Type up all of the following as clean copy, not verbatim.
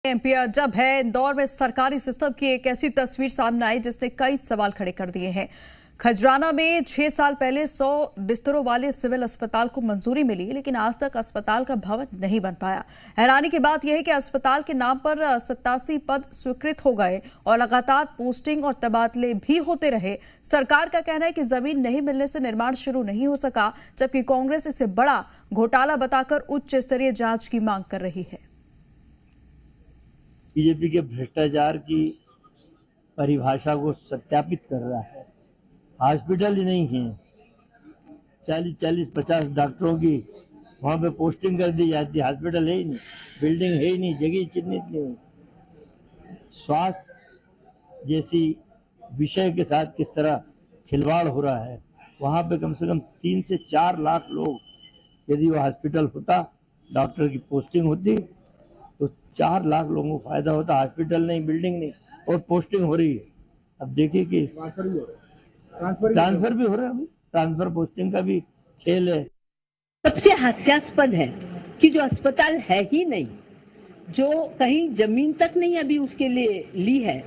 MP अजब है। इंदौर में सरकारी सिस्टम की एक ऐसी तस्वीर सामने आई जिसने कई सवाल खड़े कर दिए हैं। खजराना में 6 साल पहले 100 बिस्तरों वाले सिविल अस्पताल को मंजूरी मिली, लेकिन आज तक अस्पताल का भवन नहीं बन पाया। हैरानी की बात यह है कि अस्पताल के नाम पर 87 पद स्वीकृत हो गए और लगातार पोस्टिंग और तबादले भी होते रहे। सरकार का कहना है कि जमीन नहीं मिलने से निर्माण शुरू नहीं हो सका, जबकि कांग्रेस इसे बड़ा घोटाला बताकर उच्च स्तरीय जांच की मांग कर रही है। बीजेपी के भ्रष्टाचार की परिभाषा को सत्यापित कर रहा है। हॉस्पिटल ही नहीं है, 40-50 डॉक्टरों की वहां पे पोस्टिंग कर दी जाती है। हॉस्पिटल है ही नहीं, बिल्डिंग है ही नहीं, जगह चिन्हित नहीं हुई। स्वास्थ्य जैसी विषय के साथ किस तरह खिलवाड़ हो रहा है। वहां पे कम से कम 3 से 4 लाख लोग, यदि वह हॉस्पिटल होता, डॉक्टर की पोस्टिंग होती तो 4 लाख लोगों को फायदा होता। हॉस्पिटल नहीं, बिल्डिंग नहीं, और पोस्टिंग हो रही है। अब देखिए कि ट्रांसफर भी हो रहा है। ट्रांसफर पोस्टिंग का भी खेल है। सबसे हास्यास्पद है कि जो अस्पताल है ही नहीं, जो कहीं जमीन तक नहीं अभी उसके लिए ली है,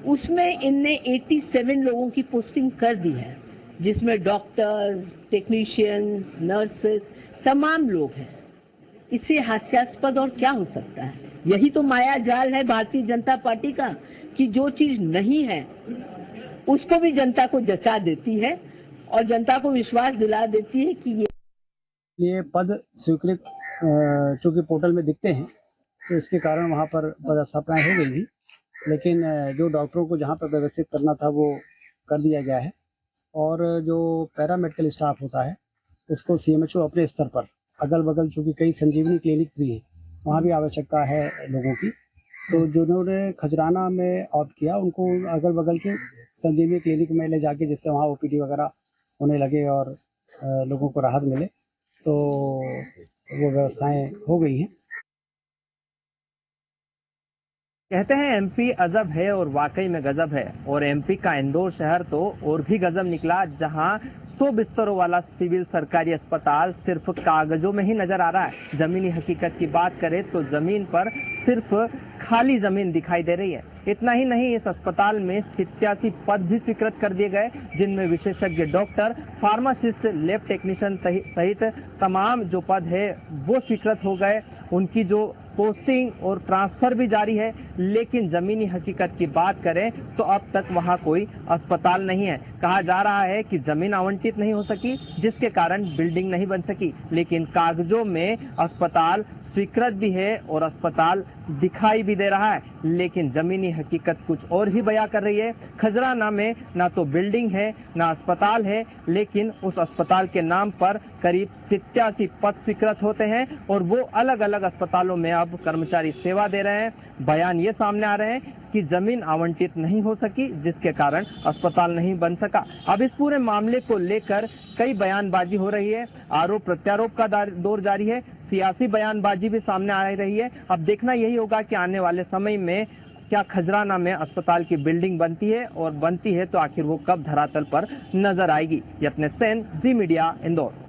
उसमें इनने 87 लोगों की पोस्टिंग कर दी है, जिसमें डॉक्टर्स, टेक्नीशियंस, नर्सेस, तमाम लोग हैं। इससे हास्यास्पद और क्या हो सकता है? यही तो माया जाल है भारतीय जनता पार्टी का, कि जो चीज नहीं है उसको भी जनता को जचा देती है और जनता को विश्वास दिला देती है कि ये पद स्वीकृत चूंकि पोर्टल में दिखते हैं, तो इसके कारण वहाँ पर पदस्थापनाएं हो गई थी, लेकिन जो डॉक्टरों को जहाँ पर व्यवस्थित करना था वो कर दिया गया है। और जो पैरामेडिकल स्टाफ होता है उसको सीएमएचओ अपने स्तर पर अगल बगल, चूंकि कई संजीवनी क्लिनिक भी है, वहाँ भी आवश्यकता है लोगों की, तो जिन्होंने खजराना में ऑप्ट किया उनको अगल बगल के संजीवनी क्लिनिक में ले जाके, जिससे वहाँ ओपीडी वगैरह होने लगे और लोगों को राहत मिले, तो वो व्यवस्थाएं हो गई हैं। कहते हैं एमपी अजब है और वाकई में गजब है। और एमपी का इंदौर शहर तो और भी गजब निकला, जहां 100 बिस्तरों वाला सिविल सरकारी अस्पताल सिर्फ कागजों में ही नजर आ रहा है। जमीनी हकीकत की बात करें तो जमीन पर सिर्फ खाली जमीन दिखाई दे रही है। इतना ही नहीं, इस अस्पताल में 87 पद भी स्वीकृत कर दिए गए, जिनमें विशेषज्ञ डॉक्टर, फार्मासिस्ट, लैब टेक्नीशियन सहित तमाम जो पद है वो स्वीकृत हो गए। उनकी जो पोस्टिंग और ट्रांसफर भी जारी है, लेकिन जमीनी हकीकत की बात करें तो अब तक वहां कोई अस्पताल नहीं है। कहा जा रहा है कि जमीन आवंटित नहीं हो सकी, जिसके कारण बिल्डिंग नहीं बन सकी, लेकिन कागजों में अस्पताल स्वीकृत भी है और अस्पताल दिखाई भी दे रहा है, लेकिन जमीनी हकीकत कुछ और ही बयां कर रही है। खजराना में ना तो बिल्डिंग है ना अस्पताल है, लेकिन उस अस्पताल के नाम पर करीब 87 पद स्वीकृत होते हैं और वो अलग अलग अस्पतालों में अब कर्मचारी सेवा दे रहे हैं। बयान ये सामने आ रहे हैं कि जमीन आवंटित नहीं हो सकी, जिसके कारण अस्पताल नहीं बन सका। अब इस पूरे मामले को लेकर कई बयानबाजी हो रही है, आरोप प्रत्यारोप का दौर जारी है, सियासी बयानबाजी भी सामने आ रही है। अब देखना यही होगा कि आने वाले समय में क्या खजराना में अस्पताल की बिल्डिंग बनती है, और बनती है तो आखिर वो कब धरातल पर नजर आएगी। यत्न सेन, जी मीडिया, इंदौर।